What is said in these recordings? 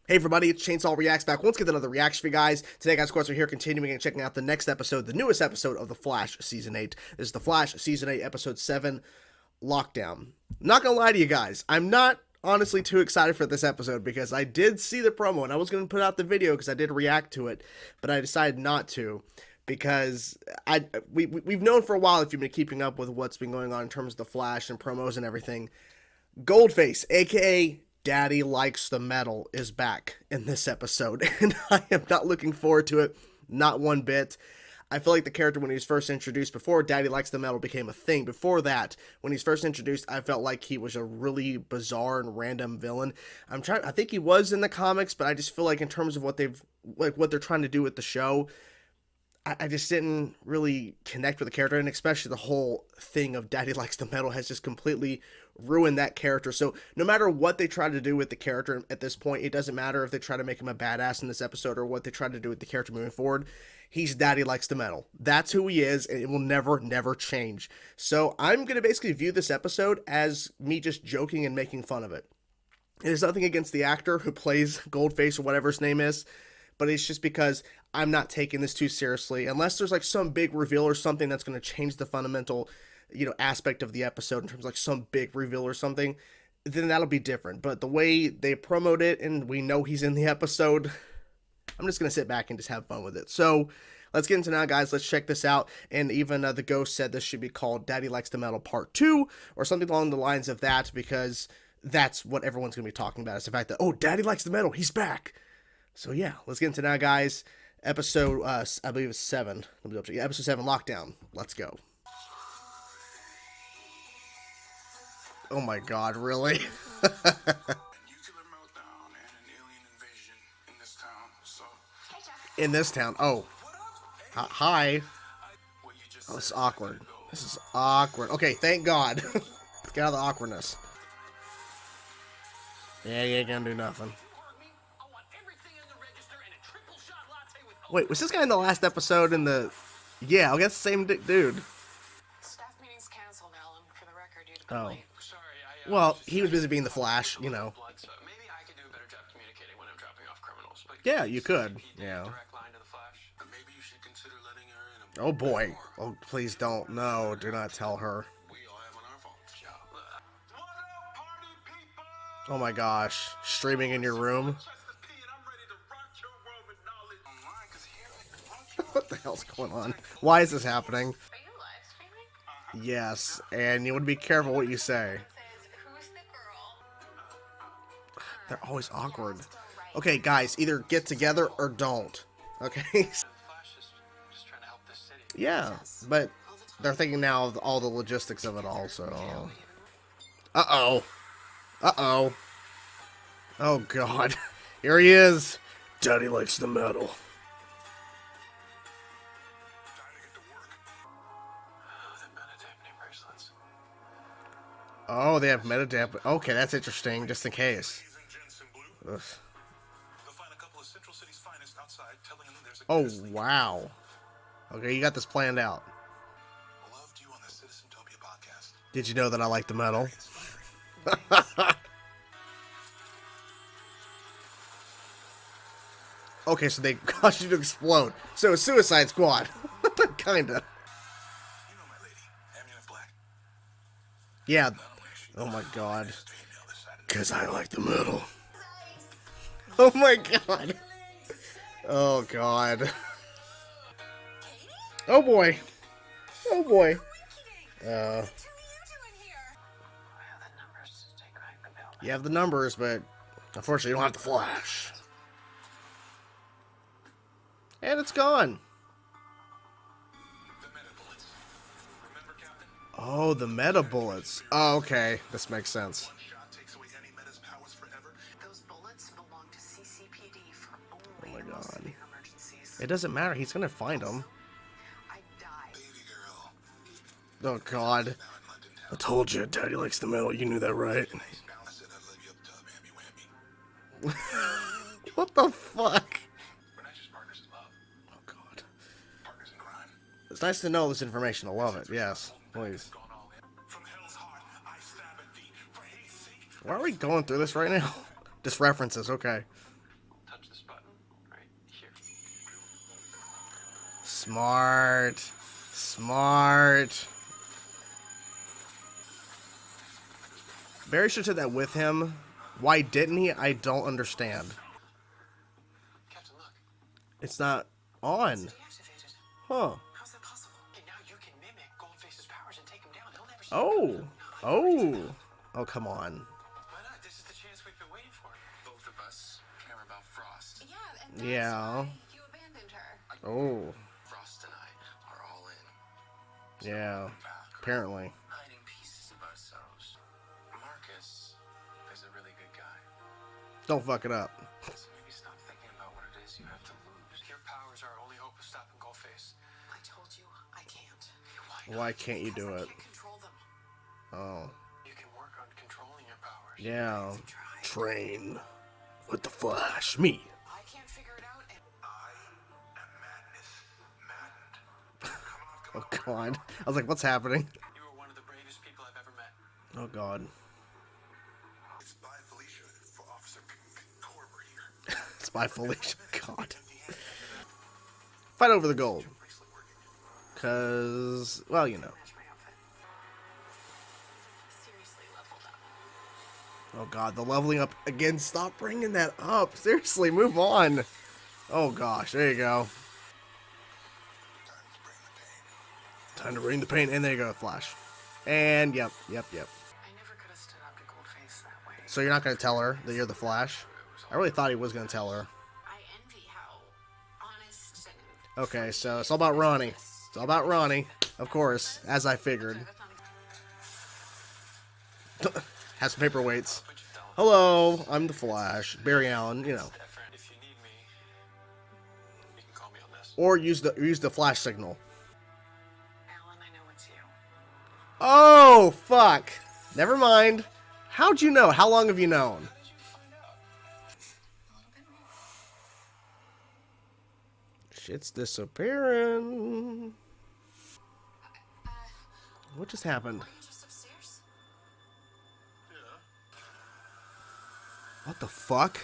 Hey everybody, it's Chainsaw Reacts back once again with another reaction for you guys. Today, guys, of course, we're here continuing and checking out the next episode, the newest episode of The Flash Season 8. This is The Flash Season 8, Episode 7, Lockdown. Not gonna lie to you guys, I'm not honestly too excited for this episode because I did see the promo and I was gonna put out the video because I did react to it, but I decided not to because we've known for a while, if you've been keeping up with what's been going on in terms of The Flash and promos and everything, Goldface, aka Daddy Likes the Metal, is back in this episode, and I am not looking forward to it, not one bit. I feel like the character, when he was first introduced, before Daddy Likes the Metal became a thing, before that, when he's first introduced, I felt like he was a really bizarre and random villain. I think he was in the comics, but I just feel like in terms of what they're trying to do with the show, I just didn't really connect with the character, and especially the whole thing of Daddy Likes the Metal has just completely ruined that character. So no matter what they try to do with the character at this point, it doesn't matter if they try to make him a badass in this episode or what they try to do with the character moving forward. He's Daddy Likes the Metal. That's who he is, and it will never change. So I'm going to basically view this episode as me just joking and making fun of it. It is nothing against the actor who plays Goldface or whatever his name is, but it's just because I'm not taking this too seriously. Unless there's like some big reveal or something that's going to change the fundamental, aspect of the episode in terms of like some big reveal or something, then that'll be different. But the way they promote it and we know he's in the episode, I'm just going to sit back and just have fun with it. So let's get into now, guys. Let's check this out. And even the ghost said this should be called Daddy Likes the Metal Part 2 or something along the lines of that, because that's what everyone's going to be talking about, is the fact that, oh, Daddy Likes the Metal, he's back. So yeah, let's get into now, guys. Episode, I believe it's 7. Let me double check. Yeah, episode 7, Lockdown. Let's go. Oh my god, really? In this town. Oh. Hi. Oh, this is awkward. This is awkward. Okay, thank god. Let's get out of the awkwardness. Yeah, you ain't gonna do nothing. Wait, was this guy in the last episode in the... Yeah, I guess the same dude. Staff meeting's canceled, Alan, for the record. Oh. Well, he was busy being the Flash, you know. Maybe I could do a better job communicating when I'm dropping off criminals. Yeah, you could, yeah. Maybe you should consider letting her in. Oh boy. Oh, please don't. No, do not tell her. We all have on our phones. Oh my gosh. Streaming in your room? What the hell's going on? Why is this happening? Are you live streaming? Yes, and you want to be careful what you say. Who's the girl? They're always awkward. Okay, guys, either get together or don't. Okay? Yeah, but they're thinking now of all the logistics of it all, so... Uh-oh. Uh-oh. Oh, God. Here he is. Daddy Likes the Metal. Oh, they have metadata. Okay, that's interesting, just in case. Ugh. Oh, wow. Okay, you got this planned out. Did you know that I like the metal? Okay, so they caused you to explode. So, Suicide Squad. Kinda. Yeah. Oh my god. Because I like the metal. Oh my god. Oh god. Oh boy. Oh boy. You have the numbers, but unfortunately you don't have the Flash. And it's gone. Oh, the meta bullets. Oh, okay. This makes sense. Oh my god. It doesn't matter. He's gonna find them. Oh god. I told you, Daddy Likes the Metal. You knew that, right? What the fuck? Oh god. It's nice to know this information. I love it. Yes. Please. Why are we going through this right now? Just references, okay. Smart. Smart. Barry should have said that with him. Why didn't he? I don't understand. Captain, look. It's not on. Deactivated. Huh. How's that possible? And now you can mimic Goldface's powers and take him down. He'll never see Oh. you coming. Oh, come on. Why not? This is the chance we've been waiting for. Both of us care about Frost. Yeah, and that's Yeah. why you abandoned her. Oh. Frost and I are all in. Yeah. Back. Apparently. Hiding pieces of ourselves. Marcus is a really good guy. Don't fuck it up. So maybe stop thinking about what it is you have to lose. Your powers are our only hope of stopping Goldface. I told you I can't. Why can't you do I it? can't control them. Oh. You can work on controlling your powers. Yeah. Try. Train with the Flash. Me. I can't figure it out, and I am madness maddened. Come on, Oh, God. I was like, what's happening? You are one of the bravest people I've ever met. Oh, God. It's by Felicia for Officer Corber here. It's by Felicia. God. Fight over the gold. Because, well, you know. match my outfit. Seriously leveled up. Oh, God. The leveling up again. Stop bringing that up. Seriously, move on. Oh, gosh. There you go. Time to bring the pain. And there you go, Flash. And, yep. I never could have stood up to Goldface that way. So you're not going to tell her that you're the Flash? I really thought he was going to tell her. I envy how honest and Okay, so it's all about Ronnie. It's all about Ronnie, of course, as I figured. that's not Has some paperweights. Hello, I'm the Flash. Barry Allen, you know. If you need me, you can call me on this. Or use the Flash signal. Alan, I know it's you. Oh, fuck. Never mind. How'd you know? How long have you known? How did you find out? A little bit more. Shit's disappearing. What just happened? Are you just upstairs? What the fuck?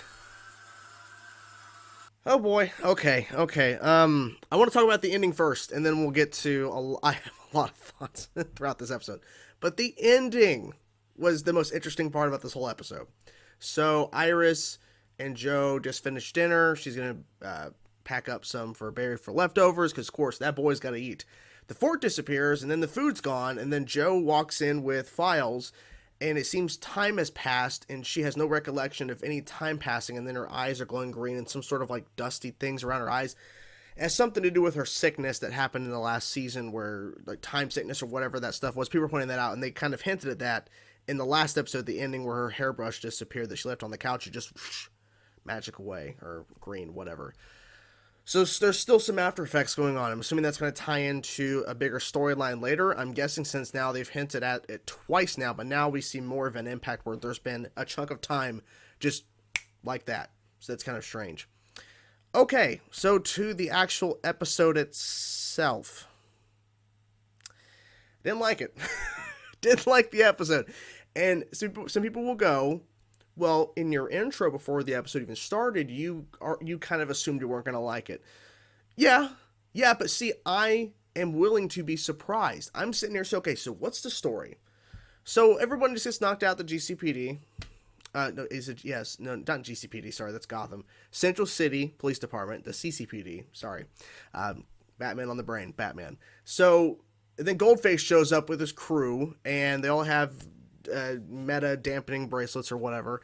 Oh boy. Okay. I want to talk about the ending first, and then we'll get to. I have a lot of thoughts throughout this episode, but the ending was the most interesting part about this whole episode. So Iris and Joe just finished dinner. She's gonna pack up some for Barry for leftovers, because of course that boy's got to eat. The fort disappears, and then the food's gone, and then Joe walks in with files. And it seems time has passed, and she has no recollection of any time passing, and then her eyes are glowing green, and some sort of like dusty things around her eyes. It has something to do with her sickness that happened in the last season, where like time sickness or whatever that stuff was. People were pointing that out, and they kind of hinted at that in the last episode, the ending where her hairbrush disappeared that she left on the couch. It just whoosh, magic away, or green, whatever. So there's still some after effects going on. I'm assuming that's going to tie into a bigger storyline later. I'm guessing since now they've hinted at it twice now, but now we see more of an impact where there's been a chunk of time just like that. So that's kind of strange. Okay, so to the actual episode itself. Didn't like it. Didn't like the episode. And some people will go, well, in your intro before the episode even started, you kind of assumed you weren't going to like it. Yeah, but see, I am willing to be surprised. I'm sitting here saying, okay, so what's the story? So everyone just gets knocked out the GCPD. No, is it? Yes, no, not GCPD. Sorry, that's Gotham. Central City Police Department, the CCPD. Sorry, Batman on the brain, Batman. So then Goldface shows up with his crew, and they all have meta dampening bracelets or whatever,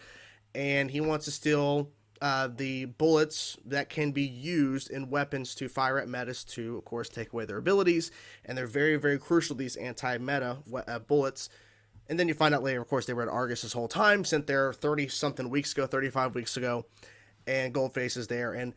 and he wants to steal the bullets that can be used in weapons to fire at metas to, of course, take away their abilities, and they're very, very crucial, these anti-meta bullets. And then you find out later, of course, they were at Argus this whole time, sent there 30-something weeks ago, 35 weeks ago, and Goldface is there, and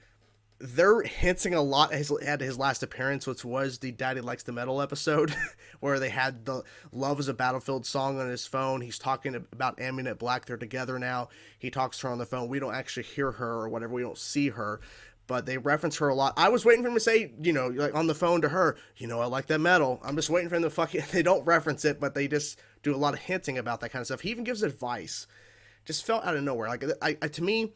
they're hinting a lot at his last appearance, which was the Daddy Likes the Metal episode, where they had the Love is a Battlefield song on his phone. He's talking about Aminet Black. They're together now. He talks to her on the phone. We don't actually hear her or whatever. We don't see her, but they reference her a lot. I was waiting for him to say, like on the phone to her, I like that metal. I'm just waiting for him to fucking, they don't reference it, but they just do a lot of hinting about that kind of stuff. He even gives advice. Just felt out of nowhere. Like, to me,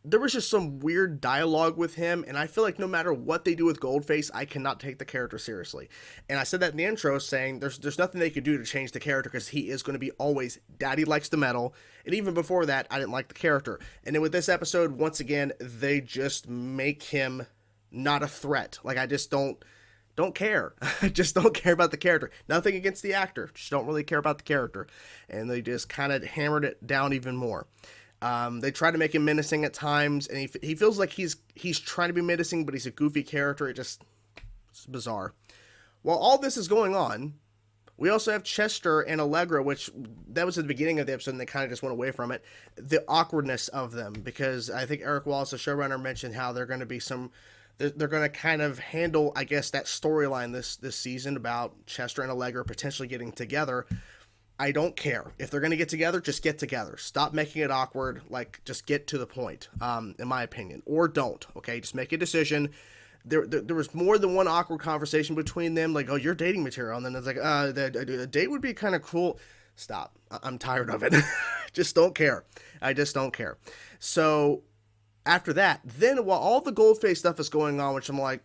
there was just some weird dialogue with him, and I feel like no matter what they do with Goldface, I cannot take the character seriously. And I said that in the intro, saying there's nothing they could do to change the character because he is going to be always Daddy likes the metal. And even before that, I didn't like the character. And then with this episode, once again, they just make him not a threat. Like, I just don't care. I just don't care about the character. Nothing against the actor, just don't really care about the character. And they just kind of hammered it down even more. They try to make him menacing at times, and he feels like he's trying to be menacing, but he's a goofy character. It's bizarre. While all this is going on, we also have Chester and Allegra, which that was at the beginning of the episode, and they kind of just went away from it. The awkwardness of them, because I think Eric Wallace, the showrunner, mentioned how they're going to be they're going to kind of handle, I guess, that storyline this season about Chester and Allegra potentially getting together. I don't care. If they're going to get together, just get together. Stop making it awkward. Like, just get to the point, in my opinion. Or don't, okay? Just make a decision. There was more than one awkward conversation between them, like, oh, you're dating material. And then it's like, the date would be kind of cool. Stop. I'm tired of it. Just don't care. I just don't care. So, after that, then while all the Goldface stuff is going on, which I'm like,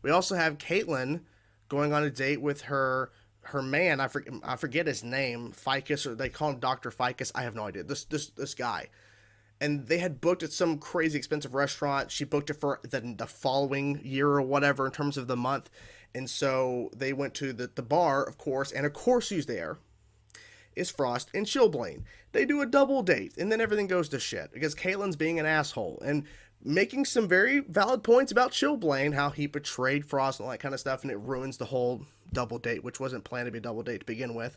we also have Caitlin going on a date with her man, I forget his name, Ficus, or they call him Dr. Ficus. I have no idea. This guy. And they had booked at some crazy expensive restaurant. She booked it for the following year or whatever in terms of the month. And so they went to the bar, of course, and of course who's there is Frost and Chilblain. They do a double date, and then everything goes to shit because Caitlin's being an asshole and making some very valid points about Chilblain, how he betrayed Frost and all that kind of stuff, and it ruins the whole double date, which wasn't planned to be a double date to begin with.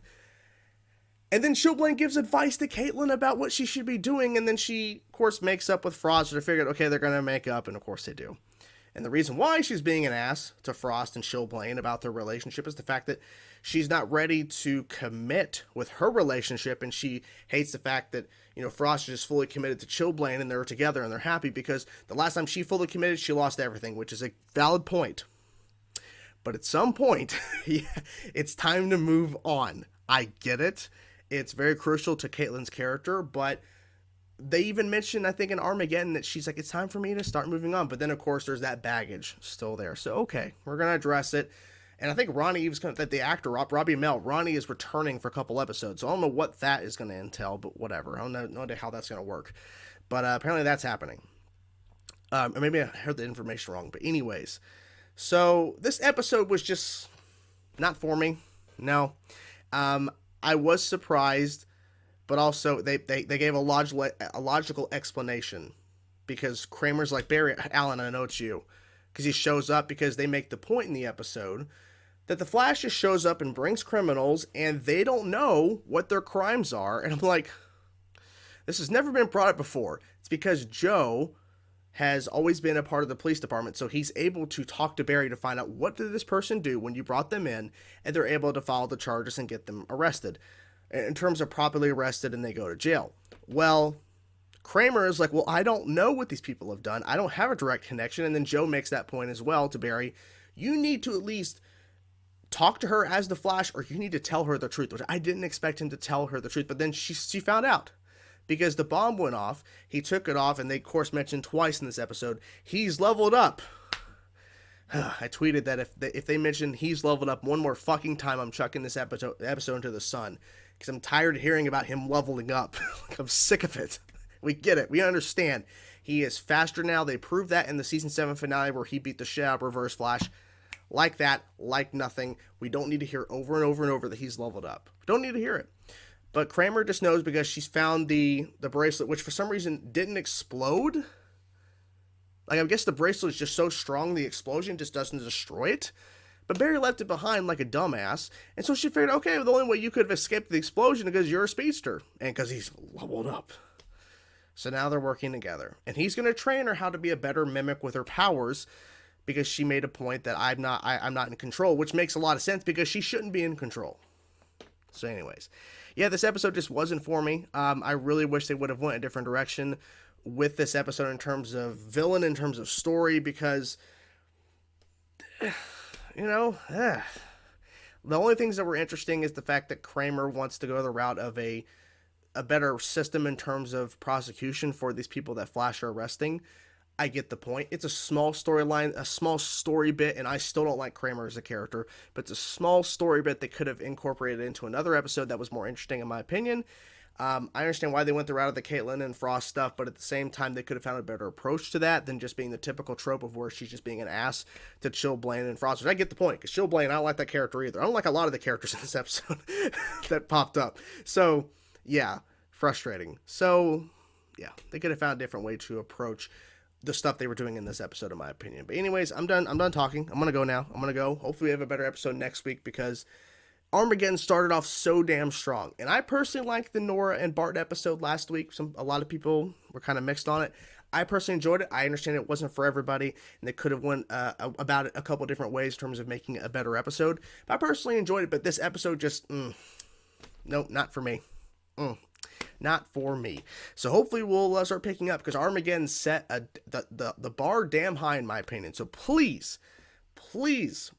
And then Chilblain gives advice to Caitlin about what she should be doing, and then she, of course, makes up with Frost, and they figured, okay, they're going to make up, and of course they do. And the reason why she's being an ass to Frost and Chilblain about their relationship is the fact that she's not ready to commit with her relationship, and she hates the fact that, Frost is just fully committed to Chilblain, and they're together, and they're happy, because the last time she fully committed, she lost everything, which is a valid point. But at some point, it's time to move on. I get it. It's very crucial to Caitlin's character, but they even mentioned, I think, in Armageddon that she's like, it's time for me to start moving on. But then, of course, there's that baggage still there. So, okay, we're going to address it. And I think Ronnie was that the actor, Robbie Amell, Ronnie is returning for a couple episodes. So I don't know what that is going to entail, but whatever. I don't know how that's going to work. But apparently that's happening. Or maybe I heard the information wrong. But anyways, so this episode was just not for me. No. I was surprised, but also they gave a logical explanation, because Kramer's like, Barry Allen, I know it's you, because he shows up because they make the point in the episode that the Flash just shows up and brings criminals and they don't know what their crimes are. And I'm like, this has never been brought up before. It's because Joe has always been a part of the police department, so he's able to talk to Barry to find out what did this person do when you brought them in, and they're able to file the charges and get them arrested, in terms of properly arrested, and they go to jail. Well, Kramer is like, well, I don't know what these people have done. I don't have a direct connection. And then Joe makes that point as well to Barry. You need to at least talk to her as the Flash, or you need to tell her the truth, which I didn't expect him to tell her the truth, but then she found out. Because the bomb went off, he took it off, and they, of course, mentioned twice in this episode, he's leveled up. I tweeted that if they mention he's leveled up one more fucking time, I'm chucking this episode into the sun. Because I'm tired of hearing about him leveling up. I'm sick of it. We get it. We understand. He is faster now. They proved that in the season 7 finale where he beat the shit out of Reverse Flash. Like that, like nothing. We don't need to hear over and over and over that he's leveled up. We don't need to hear it. But Kramer just knows because she's found the bracelet, which for some reason didn't explode. Like, I guess the bracelet is just so strong the explosion just doesn't destroy it. But Barry left it behind like a dumbass. And so she figured, okay, well, the only way you could have escaped the explosion is because you're a speedster. And because he's leveled up. So now they're working together. And he's going to train her how to be a better mimic with her powers. Because she made a point that I'm not in control. Which makes a lot of sense because she shouldn't be in control. So anyways. Yeah, this episode just wasn't for me. I really wish they would have went a different direction with this episode in terms of villain, in terms of story. Because, the only things that were interesting is the fact that Kramer wants to go the route of a a better system in terms of prosecution for these people that Flash are arresting. I get the point. It's a small storyline, a small story bit, and I still don't like Kramer as a character, but it's a small story bit that could have incorporated into another episode that was more interesting, in my opinion. I understand why they went the route of the Caitlin and Frost stuff, but at the same time, they could have found a better approach to that than just being the typical trope of where she's just being an ass to Chill Blaine and Frost. Which I get the point, because Chill Blaine, I don't like that character either. I don't like a lot of the characters in this episode that popped up. So, yeah, frustrating. So, yeah, they could have found a different way to approach the stuff they were doing in this episode, in my opinion. But anyways, I'm done talking. I'm gonna go now. Hopefully we have a better episode next week, because Armageddon started off so damn strong. And I personally liked the Nora and Bart episode last week. A lot of people were kind of mixed on it. I personally enjoyed it. I understand it wasn't for everybody, and they could have went about it a couple different ways in terms of making it a better episode. But I personally enjoyed it, but this episode just, nope, not for me. Not for me. So hopefully we'll start picking up, because Armageddon set the bar damn high, in my opinion. So please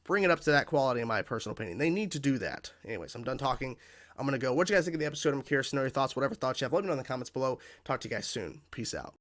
bring it up to that quality, in my personal opinion. They need to do that. Anyways, I'm done talking. I'm going to go. What you guys think of the episode? I'm curious to know your thoughts. Whatever thoughts you have, let me know in the comments below. Talk to you guys soon. Peace out.